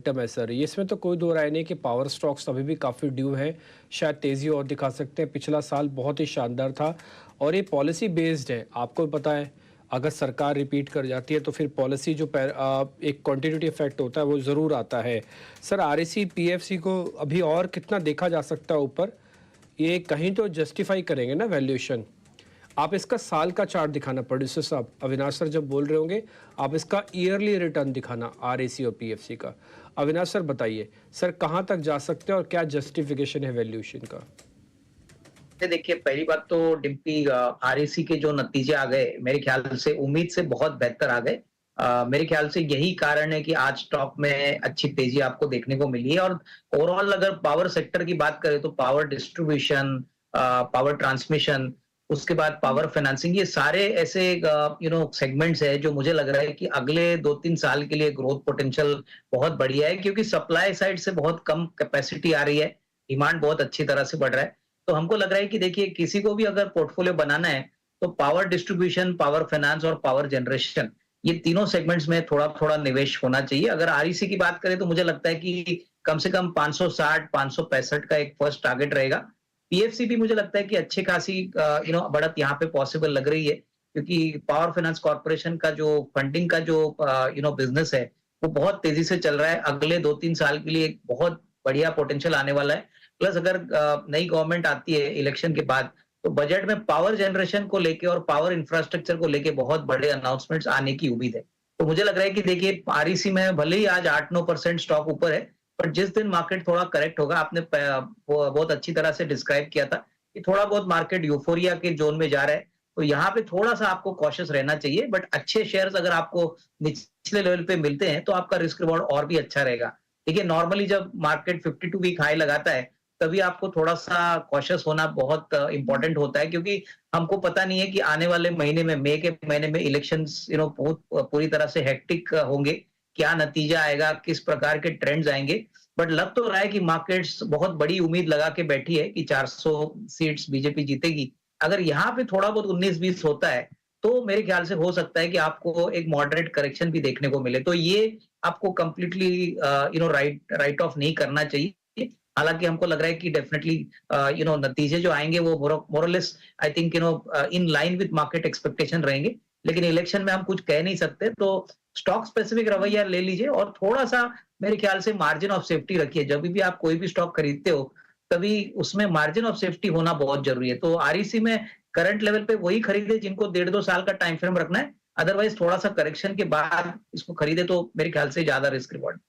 है सर, ये इसमें तो कोई दो राय नहीं कि पावर स्टॉक्स अभी भी काफ़ी ड्यू हैं, शायद तेज़ी और दिखा सकते हैं। पिछला साल बहुत ही शानदार था और ये पॉलिसी बेस्ड है, आपको भी पता है। अगर सरकार रिपीट कर जाती है तो फिर पॉलिसी जो एक कॉन्टिन्यूटी इफेक्ट होता है वो ज़रूर आता है। सर आरईसी पीएफसी को अभी और कितना देखा जा सकता है ऊपर? ये कहीं तो जस्टिफाई करेंगे ना वैल्यूएशन। आप इसका साल का चार्ट दिखाना, प्रोड्यूसर साहब, अविनाश सर जब बोल रहे होंगे आप इसका ईयरली रिटर्न दिखाना आरएसी और पीएफसी का। अविनाश सर बताइए, सर कहां तक जा सकते हैं और क्या जस्टिफिकेशन है वैल्यूएशन का? देखिए, पहली बात तो डिम्पी, आरएसी के जो नतीजे आ गए मेरे ख्याल से उम्मीद से बहुत बेहतर आ गए। मेरे ख्याल से यही कारण है कि आज स्टॉक में अच्छी तेजी आपको देखने को मिली है। और ओवरऑल अगर पावर सेक्टर की बात करें तो पावर डिस्ट्रीब्यूशन, पावर ट्रांसमिशन, उसके बाद पावर फाइनेंसिंग, ये सारे ऐसे सेगमेंट्स है जो मुझे लग रहा है कि अगले 2-3 साल के लिए ग्रोथ पोटेंशियल बहुत बढ़िया है, क्योंकि सप्लाई साइड से बहुत कम कैपेसिटी आ रही है, डिमांड बहुत अच्छी तरह से बढ़ रहा है। तो हमको लग रहा है कि देखिए, किसी को भी अगर पोर्टफोलियो बनाना है तो पावर डिस्ट्रीब्यूशन, पावर फाइनेंस और पावर जनरेशन, ये तीनों सेगमेंट्स में थोड़ा-थोड़ा निवेश होना चाहिए। अगर आरईसी की बात करें तो मुझे लगता है कि कम से कम 560, 565 का एक फर्स्ट टारगेट रहेगा। पीएफसी भी मुझे लगता है कि अच्छी खासी बढ़त यहाँ पे पॉसिबल लग रही है, क्योंकि पावर फाइनेंस कॉर्पोरेशन का जो फंडिंग का जो बिजनेस है, वो बहुत तेजी से चल रहा है। अगले 2-3 साल के लिए एक बहुत बढ़िया पोटेंशियल आने वाला है। प्लस अगर नई गवर्नमेंट आती है इलेक्शन के बाद, तो बजट में पावर जनरेशन को लेके और पावर इंफ्रास्ट्रक्चर को लेके बहुत बड़े अनाउंसमेंट्स आने की उम्मीद है। तो मुझे लग रहा है कि देखिए, आरईसी में भले ही आज 8-9% स्टॉक ऊपर है, पर जिस दिन मार्केट थोड़ा करेक्ट होगा, आपने वो बहुत अच्छी तरह से डिस्क्राइब किया था कि थोड़ा बहुत मार्केट यूफोरिया के जोन में जा रहा है, तो यहाँ पे थोड़ा सा आपको कॉशियस रहना चाहिए। बट अच्छे शेयर्स अगर आपको निचले लेवल पे मिलते हैं तो आपका रिस्क रिवॉर्ड और भी अच्छा रहेगा। देखिए, नॉर्मली जब मार्केट 52 वीक हाई लगाता है, तभी आपको थोड़ा-सा कॉशियस होना बहुत इम्पोर्टेंट होता है, क्योंकि हमको पता नहीं है कि आने वाले महीने में, मई के महीने में इलेक्शंस बहुत पूरी तरह से हेक्टिक होंगे। क्या नतीजा आएगा, किस प्रकार के ट्रेंड्स आएँगे। बट लग तो रहा है कि मार्केट्स बहुत बड़ी उम्मीद लगा के बैठी है कि 400 सीट्स बीजेपी जीतेगी। अगर यहाँ पे थोड़ा बहुत 19-20 होता है, तो मेरे ख्याल से हो सकता है कि आपको एक मॉडरेट करेक्शन भी देखने को मिले। तो ये आपको कंप्लीटली राइट ऑफ नहीं करना चाहिए। हालाँकि हमको लग रहा है कि डेफिनिटली नतीजे जो आएँगे वो मोर और less, I think in line with market expectation रहेंगे। लेकिन इलेक्शन में हम कुछ कह नहीं सकते, तो स्टॉक स्पेसिफिक रवैया ले लीजिए और थोड़ा-सा मेरे ख्याल से मार्जिन ऑफ सेफ्टी रखिए। जब भी आप कोई भी स्टॉक खरीदते हो, तभी उसमें मार्जिन ऑफ सेफ्टी होना बहुत ज़रूरी है। तो आरईसी में करंट लेवल पे वही खरीदें जिनको 1.5-2 साल का टाइम फ्रेम रखना है। अदरवाइज़ थोड़ा-सा करेक्शन के बाद इसको खरीदें तो मेरे ख्याल से ज़्यादा रिस्क रिवॉर्ड।